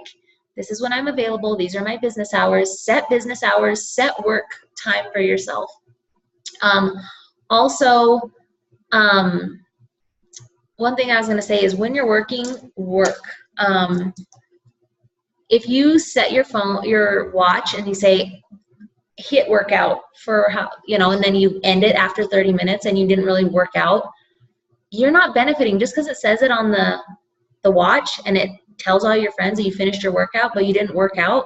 this is when I'm available. These are my business hours. Set business hours, set work time for yourself. Also, one thing I was going to say is when you're working, work. If you set your watch and you say, hit workout for and then you end it after 30 minutes and you didn't really work out, you're not benefiting just because it says it on the watch and it tells all your friends that you finished your workout, but you didn't work out.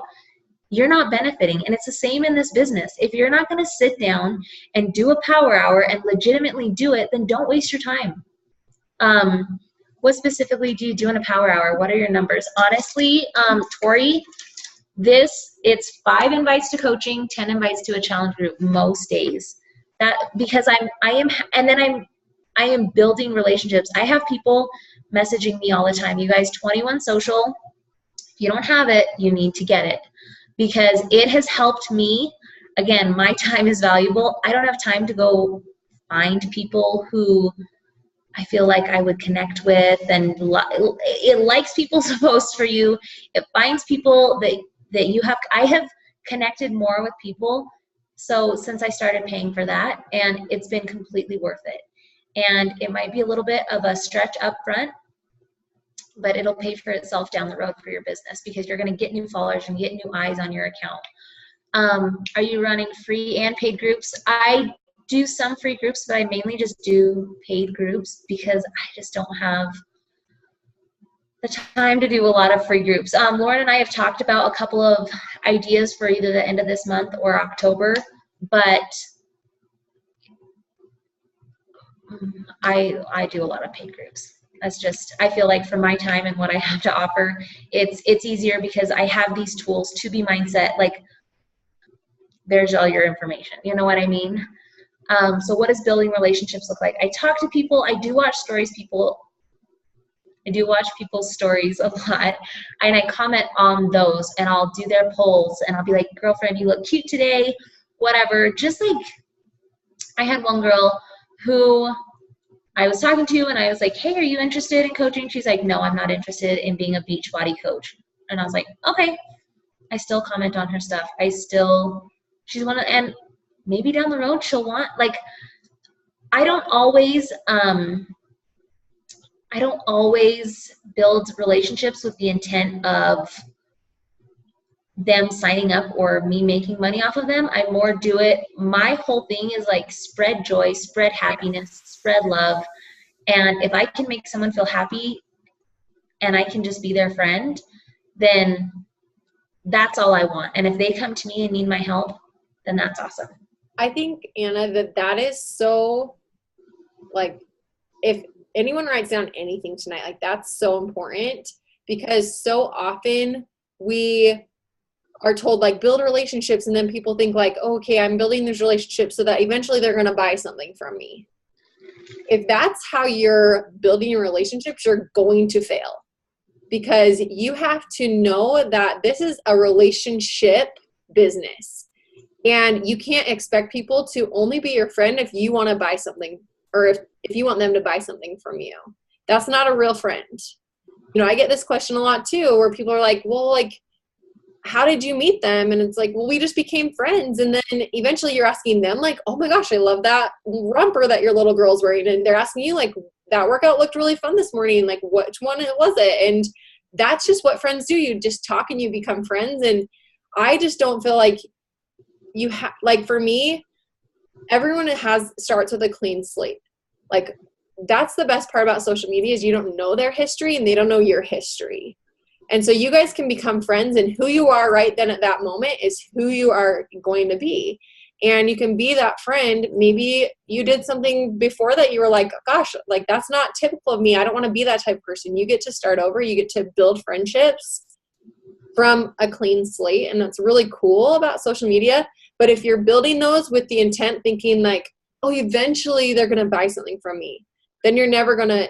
You're not benefiting. And it's the same in this business. If you're not going to sit down and do a power hour and legitimately do it, then don't waste your time. What specifically do you do in a power hour? What are your numbers? Honestly, Tori, it's 5 invites to coaching, 10 invites to a challenge group most days. That because I am building relationships. I have people messaging me all the time. You guys, 21 Social, if you don't have it, you need to get it because it has helped me. Again, my time is valuable. I don't have time to go find people who I feel like I would connect with, and it likes people's posts for you. It finds people that you have. I have connected more with people since I started paying for that, and it's been completely worth it. And it might be a little bit of a stretch up front, but it'll pay for itself down the road for your business because you're going to get new followers and get new eyes on your account. Are you running free and paid groups? I do some free groups, but I mainly just do paid groups because I just don't have the time to do a lot of free groups. Lauren and I have talked about a couple of ideas for either the end of this month or October, but I do a lot of paid groups. That's just, I feel like for my time and what I have to offer, it's easier because I have these tools to be mindset. Like, there's all your information. You know what I mean? So what does building relationships look like? I talk to people. I do watch people's stories a lot, and I comment on those, and I'll do their polls, and I'll be like, girlfriend, you look cute today, whatever. Just like, I had one girl who I was talking to, and I was like, hey, are you interested in coaching? She's like, no, I'm not interested in being a beach body coach. And I was like, okay. I still comment on her stuff. She's one of, and maybe down the road she'll want, like, I don't always build relationships with the intent of them signing up or me making money off of them. I more do it. My whole thing is like spread joy, spread happiness, spread love. And if I can make someone feel happy and I can just be their friend, then that's all I want. And if they come to me and need my help, then that's awesome. I think, Anna, that is so, like, if anyone writes down anything tonight, like, that's so important because so often we are told, like, build relationships, and then people think, like, oh, okay, I'm building these relationships so that eventually they're going to buy something from me. If that's how you're building your relationships, you're going to fail because you have to know that this is a relationship business. And you can't expect people to only be your friend if you want to buy something or if you want them to buy something from you. that's not a real friend. You know, I get this question a lot too, where people are like, well, like, how did you meet them? And it's like, well, we just became friends. And then eventually you're asking them like, oh my gosh, I love that romper that your little girl's wearing. And they're asking you like, that workout looked really fun this morning. Like, which one was it? And that's just what friends do. You just talk and you become friends. And I just don't feel like you have, like, for me, everyone starts with a clean slate. Like, that's the best part about social media is you don't know their history and they don't know your history. And so you guys can become friends, and who you are right then at that moment is who you are going to be. And you can be that friend. Maybe you did something before that you were like, gosh, like, that's not typical of me. I don't want to be that type of person. You get to start over. You get to build friendships from a clean slate. And that's really cool about social media. But if you're building those with the intent thinking like, oh, eventually they're going to buy something from me, then you're never going to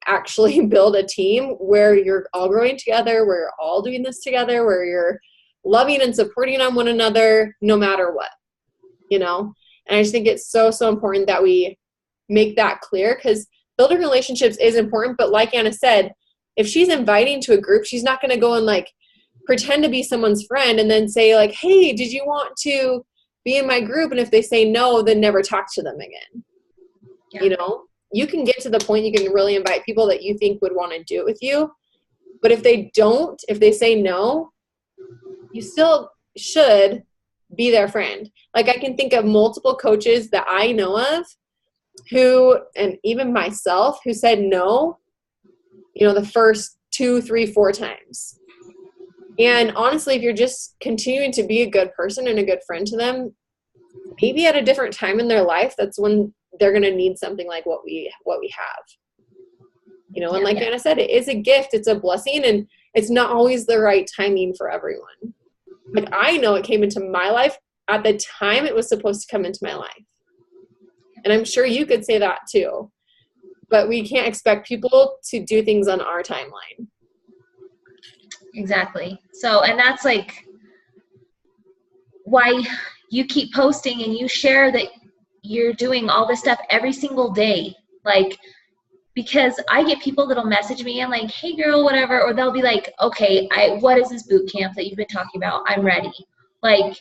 actually build a team where you're all growing together, where you're all doing this together, where you're loving and supporting on one another no matter what, you know? And I just think it's so, so important that we make that clear, because building relationships is important. But like Anna said, if she's inviting to a group, she's not going to go and like pretend to be someone's friend and then say like, hey, did you want to be in my group? And if they say no, then never talk to them again. Yeah. You know, you can get to the point you can really invite people that you think would want to do it with you. But if they don't, if they say no, you still should be their friend. Like, I can think of multiple coaches that I know of who, and even myself, who said no, you know, the first 2, 3, 4 times. And honestly, if you're just continuing to be a good person and a good friend to them, maybe at a different time in their life, that's when they're going to need something like what we have. You know, and like Anna said, it is a gift, it's a blessing, and it's not always the right timing for everyone. Like, I know it came into my life at the time it was supposed to come into my life. And I'm sure you could say that too. But we can't expect people to do things on our timeline. Exactly. So, and that's like why you keep posting and you share that you're doing all this stuff every single day. Like, because I get people that'll message me and like, hey girl, whatever, or they'll be like, okay, what is this boot camp that you've been talking about? I'm ready. Like,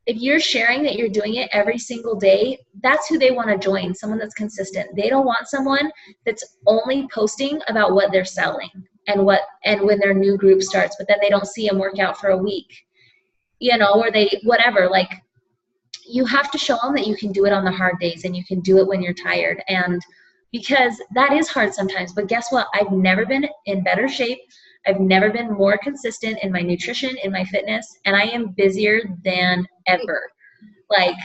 if you're sharing that you're doing it every single day, that's who they want to join, someone that's consistent. They don't want someone that's only posting about what they're selling and when their new group starts, but then they don't see them work out for a week, you know, or they, whatever. Like, you have to show them that you can do it on the hard days and you can do it when you're tired. And because that is hard sometimes, but guess what? I've never been in better shape. I've never been more consistent in my nutrition, in my fitness, and I am busier than ever. Like,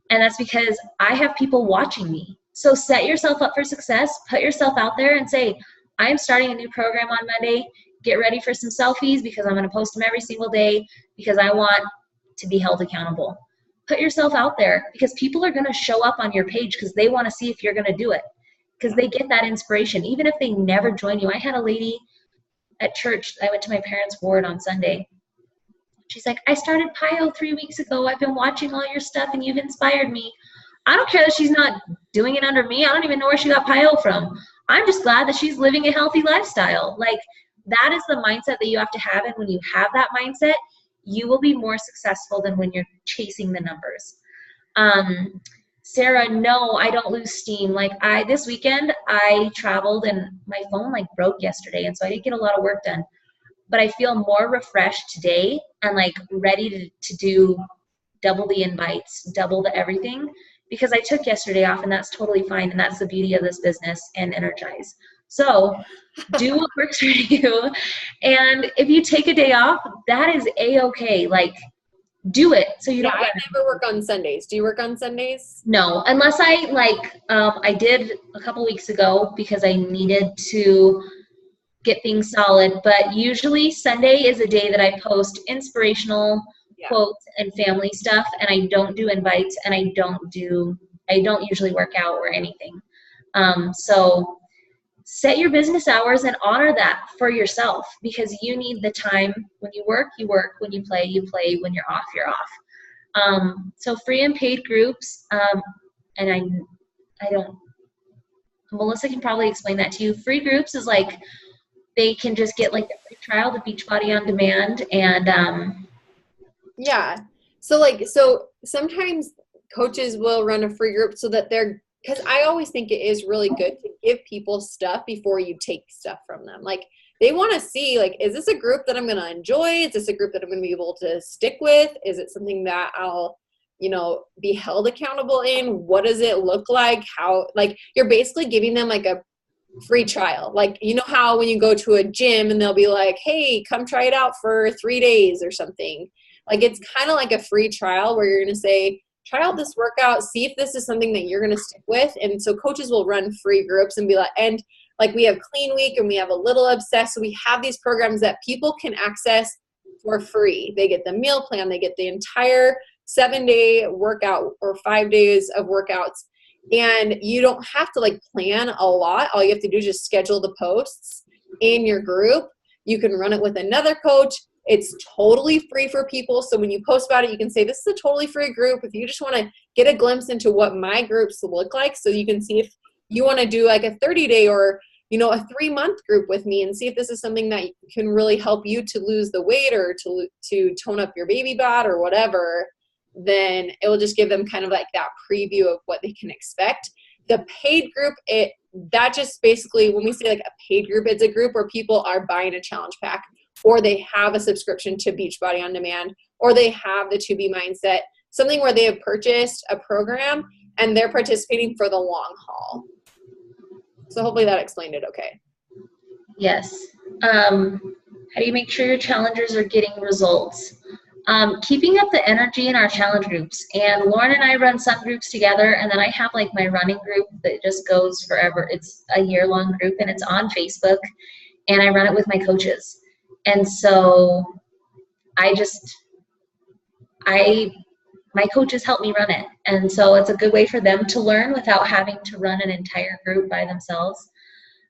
and that's because I have people watching me. So set yourself up for success, put yourself out there and say, I am starting a new program on Monday. Get ready for some selfies because I'm going to post them every single day because I want to be held accountable. Put yourself out there because people are going to show up on your page because they want to see if you're going to do it, because they get that inspiration. Even if they never join you. I had a lady at church. I went to my parents' ward on Sunday. She's like, I started PIO 3 weeks ago. I've been watching all your stuff and you've inspired me. I don't care that she's not doing it under me. I don't even know where she got PIO from. I'm just glad that she's living a healthy lifestyle. Like, that is the mindset that you have to have. And when you have that mindset, you will be more successful than when you're chasing the numbers. Sarah, no, I don't lose steam. Like, this weekend I traveled and my phone like broke yesterday. And so I didn't get a lot of work done, but I feel more refreshed today and like ready to do double the invites, double the everything, because I took yesterday off, and that's totally fine. And that's the beauty of this business and Energize. So do what works for you. And if you take a day off, that is A-okay. Like, do it so you don't. I never work on Sundays. Do you work on Sundays? No, unless I did a couple weeks ago because I needed to get things solid. But usually Sunday is a day that I post inspirational quotes and family stuff, and I don't do invites, and I don't usually work out or anything. So set your business hours and honor that for yourself, because you need the time. When you work, you work. When you play, you play. When you're off, you're off. So free and paid groups, and I don't Melissa can probably explain that to you. Free groups is like, they can just get like the free trial to Beachbody on Demand. And yeah. So sometimes coaches will run a free group so that because I always think it is really good to give people stuff before you take stuff from them. Like, they want to see, like, is this a group that I'm going to enjoy? Is this a group that I'm going to be able to stick with? Is it something that I'll, be held accountable in? What does it look like? How, like, you're basically giving them like a free trial. Like, you know how when you go to a gym and they'll be like, hey, come try it out for 3 days or something. Like, it's kind of like a free trial where you're going to say, try out this workout, see if this is something that you're going to stick with. And so coaches will run free groups and be like, we have Clean Week and we have a Little Obsessed. So we have these programs that people can access for free. They get the meal plan, they get the entire 7-day workout or 5 days of workouts. And you don't have to like plan a lot. All you have to do is just schedule the posts in your group. You can run it with another coach. It's totally free for people. So when you post about it, you can say, this is a totally free group. If you just want to get a glimpse into what my groups look like, so you can see if you want to do like a 30-day or, a 3-month group with me and see if this is something that can really help you to lose the weight or to tone up your baby bod or whatever, then it will just give them kind of like that preview of what they can expect. The paid group, that just basically, when we say like a paid group, it's a group where people are buying a challenge pack, or they have a subscription to Beachbody on Demand, or they have the 2B Mindset, something where they have purchased a program and they're participating for the long haul. So hopefully that explained it okay. yes. How do you make sure your challengers are getting results? Keeping up the energy in our challenge groups. And Lauren and I run some groups together, and then I have like my running group that just goes forever. It's a year-long group, and it's on Facebook, and I run it with my coaches. And so my coaches help me run it. And so it's a good way for them to learn without having to run an entire group by themselves.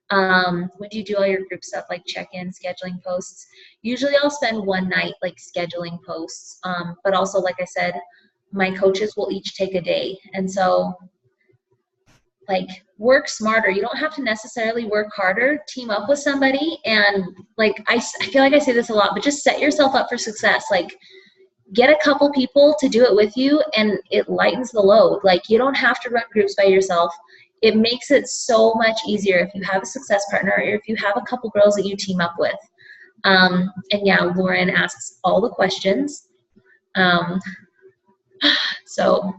When do you do all your group stuff, like check-in, scheduling posts? Usually I'll spend one night like scheduling posts. But also, like I said, my coaches will each take a day. And so like, work smarter. You don't have to necessarily work harder. Team up with somebody. And like, I feel like I say this a lot, but just set yourself up for success. Like, get a couple people to do it with you, and it lightens the load. Like, you don't have to run groups by yourself. It makes it so much easier if you have a success partner, or if you have a couple girls that you team up with. And yeah, Lauren asks all the questions. So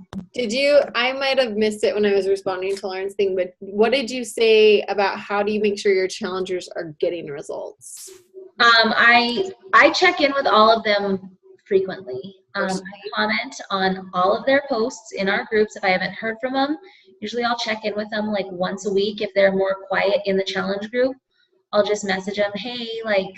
I might have missed it when I was responding to Lauren's thing, but what did you say about how do you make sure your challengers are getting results? I check in with all of them frequently. I comment on all of their posts in our groups. If I haven't heard from them, usually I'll check in with them like once a week. If they're more quiet in the challenge group, I'll just message them, hey, like,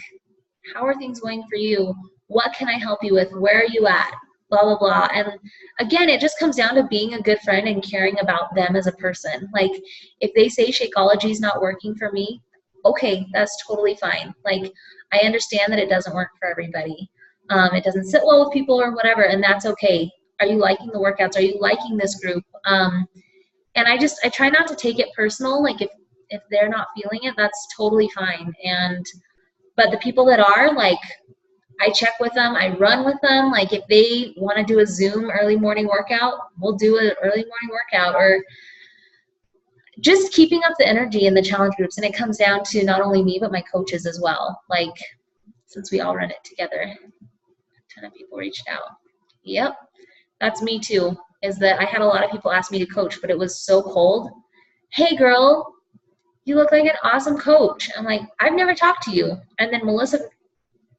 how are things going for you? What can I help you with? Where are you at? Blah, blah, blah. And again, it just comes down to being a good friend and caring about them as a person. Like, if they say Shakeology is not working for me, okay, that's totally fine. Like, I understand that it doesn't work for everybody. It doesn't sit well with people or whatever, and that's okay. Are you liking the workouts? Are you liking this group? And I try not to take it personal. Like, if they're not feeling it, that's totally fine. But the people that are, like, I check with them, I run with them. Like, if they want to do a Zoom early morning workout, we'll do an early morning workout, or just keeping up the energy in the challenge groups. And it comes down to not only me, but my coaches as well. Like, since we all run it together, a ton of people reached out. Yep, that's me too, is that I had a lot of people ask me to coach, but it was so cold. Hey girl, you look like an awesome coach. I'm like, I've never talked to you. And then Melissa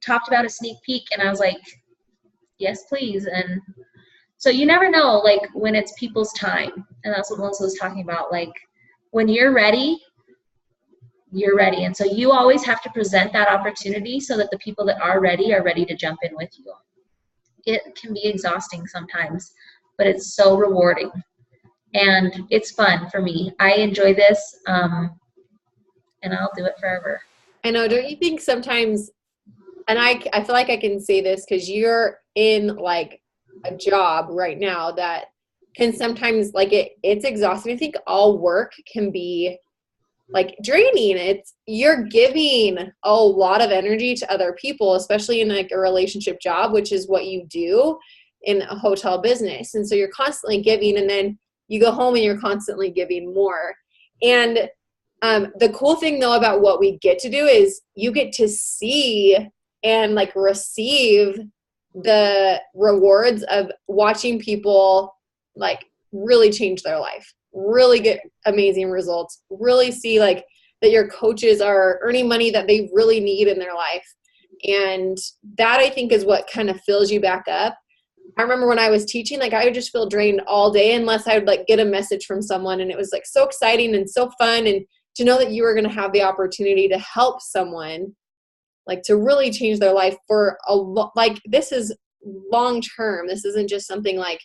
talked about a sneak peek, and I was like, yes, please. And so you never know, like, when it's people's time. And that's what Melissa was talking about. Like, when you're ready, you're ready. And so you always have to present that opportunity so that the people that are ready to jump in with you. It can be exhausting sometimes, but it's so rewarding. And it's fun for me. I enjoy this, and I'll do it forever. I know, don't you think sometimes, and I feel like I can say this because you're in like a job right now that can sometimes, like, it's exhausting. I think all work can be like draining. You're giving a lot of energy to other people, especially in like a relationship job, which is what you do in a hotel business. And so you're constantly giving, and then you go home and you're constantly giving more. And the cool thing though about what we get to do is you get to see and like receive the rewards of watching people like really change their life, really get amazing results, really see like that your coaches are earning money that they really need in their life. And that I think is what kind of fills you back up. I remember when I was teaching, like I would just feel drained all day unless I would like get a message from someone, and it was like so exciting and so fun, and to know that you were going to have the opportunity to help someone, like to really change their life for like this is long term. This isn't just something like,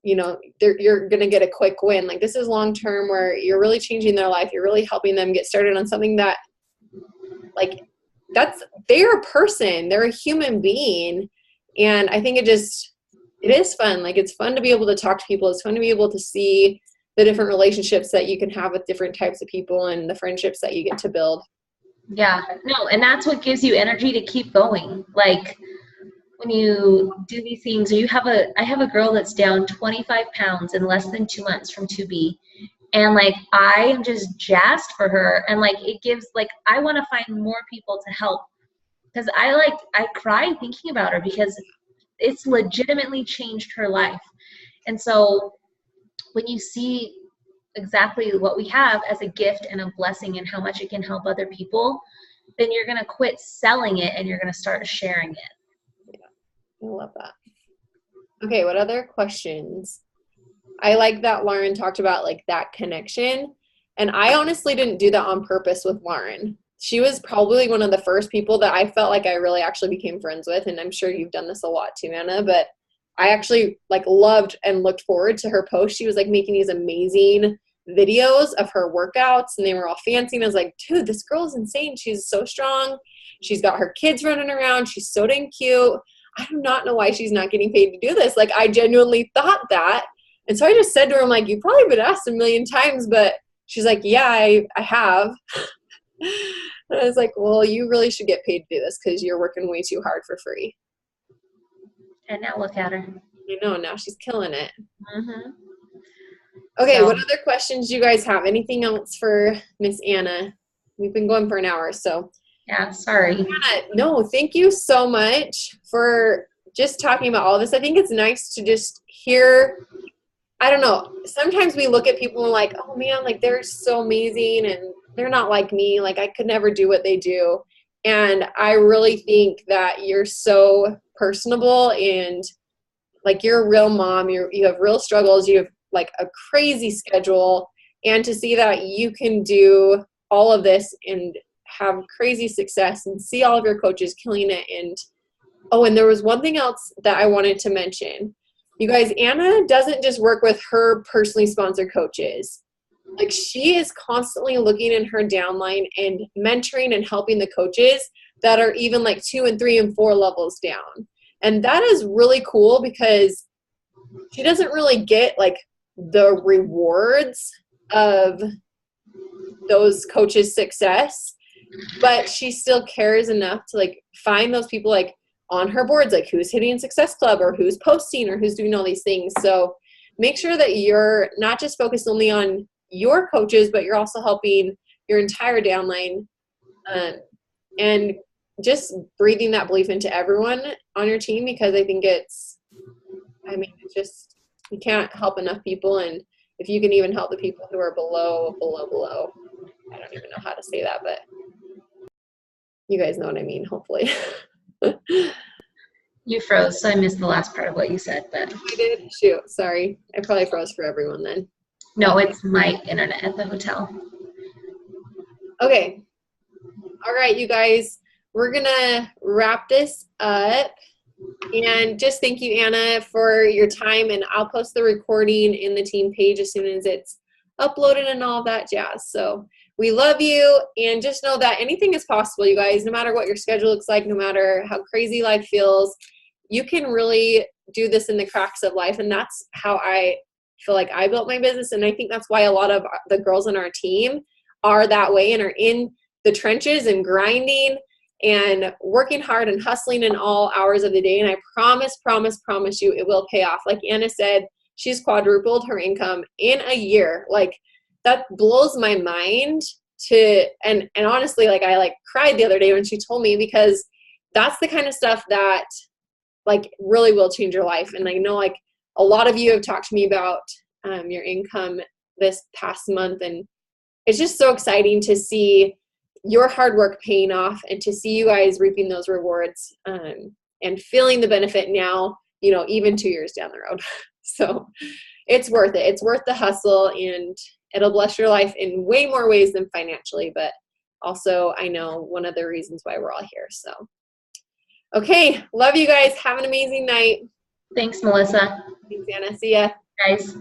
you know, you're going to get a quick win. Like this is long term where you're really changing their life. You're really helping them get started on something that like they're a person, they're a human being. And I think it is fun. Like it's fun to be able to talk to people. It's fun to be able to see the different relationships that you can have with different types of people and the friendships that you get to build. Yeah, no, and that's what gives you energy to keep going. Like when you do these things, or I have a girl that's down 25 pounds in less than 2 months from 2B. And like, I am just jazzed for her. And like, it gives like, I want to find more people to help, because I cry thinking about her because it's legitimately changed her life. And so when you see exactly what we have as a gift and a blessing and how much it can help other people, then you're going to quit selling it and you're going to start sharing it. Yeah, I love that. Okay, what other questions? I like that Lauren talked about like that connection. And I honestly didn't do that on purpose with Lauren. She was probably one of the first people that I felt like I really actually became friends with. And I'm sure you've done this a lot too, Anna, but I actually like loved and looked forward to her post. She was like making these amazing videos of her workouts and they were all fancy. And I was like, dude, this girl is insane. She's so strong. She's got her kids running around. She's so dang cute. I do not know why she's not getting paid to do this. Like I genuinely thought that. And so I just said to her, I'm like, you've probably been asked a million times, but she's like, yeah, I have. And I was like, well, you really should get paid to do this because you're working way too hard for free. And now look at her. I know, now she's killing it. Mm-hmm. Okay, So, what other questions do you guys have? Anything else for Miss Anna? We've been going for an hour, so. yeah, sorry. Anna, no, thank you so much for just talking about all this. I think it's nice to just hear, I don't know, sometimes we look at people and like, oh man, like they're so amazing and they're not like me. Like I could never do what they do. And I really think that you're so personable and like you're a real mom. You have real struggles. You have like a crazy schedule. And to see that you can do all of this and have crazy success and see all of your coaches killing it. And oh, and there was one thing else that I wanted to mention. You guys, Anna doesn't just work with her personally sponsored coaches. Like she is constantly looking in her downline and mentoring and helping the coaches that are even like 2 and 3 and 4 levels down. And that is really cool because she doesn't really get like the rewards of those coaches' success, but she still cares enough to like find those people like on her boards, like who's hitting Success Club or who's posting or who's doing all these things. So make sure that you're not just focused only on your coaches, but you're also helping your entire downline, and just breathing that belief into everyone on your team, because I think it's just, you can't help enough people. And if you can even help the people who are below, I don't even know how to say that, but you guys know what I mean, hopefully. You froze, so I missed the last part of what you said, but. I did? Shoot, sorry. I probably froze for everyone then. No, it's my internet at the hotel. Okay. All right, you guys, we're going to wrap this up. And just thank you, Anna, for your time. And I'll post the recording in the team page as soon as it's uploaded and all that jazz. So we love you. And just know that anything is possible, you guys, no matter what your schedule looks like, no matter how crazy life feels, you can really do this in the cracks of life. And that's how I feel like I built my business. And I think that's why a lot of the girls on our team are that way and are in the trenches and grinding and working hard and hustling in all hours of the day. And I promise you it will pay off. Like Anna said, she's quadrupled her income in a year. Like, that blows my mind and honestly, like, I like cried the other day when she told me, because that's the kind of stuff that like really will change your life. And I know like a lot of you have talked to me about your income this past month, and it's just so exciting to see your hard work paying off and to see you guys reaping those rewards and feeling the benefit now, you know, even 2 years down the road. So it's worth it. It's worth the hustle, and it'll bless your life in way more ways than financially, but also I know one of the reasons why we're all here. So, okay. Love you guys. Have an amazing night. Thanks, Melissa. Thanks, Anna. See ya. Guys.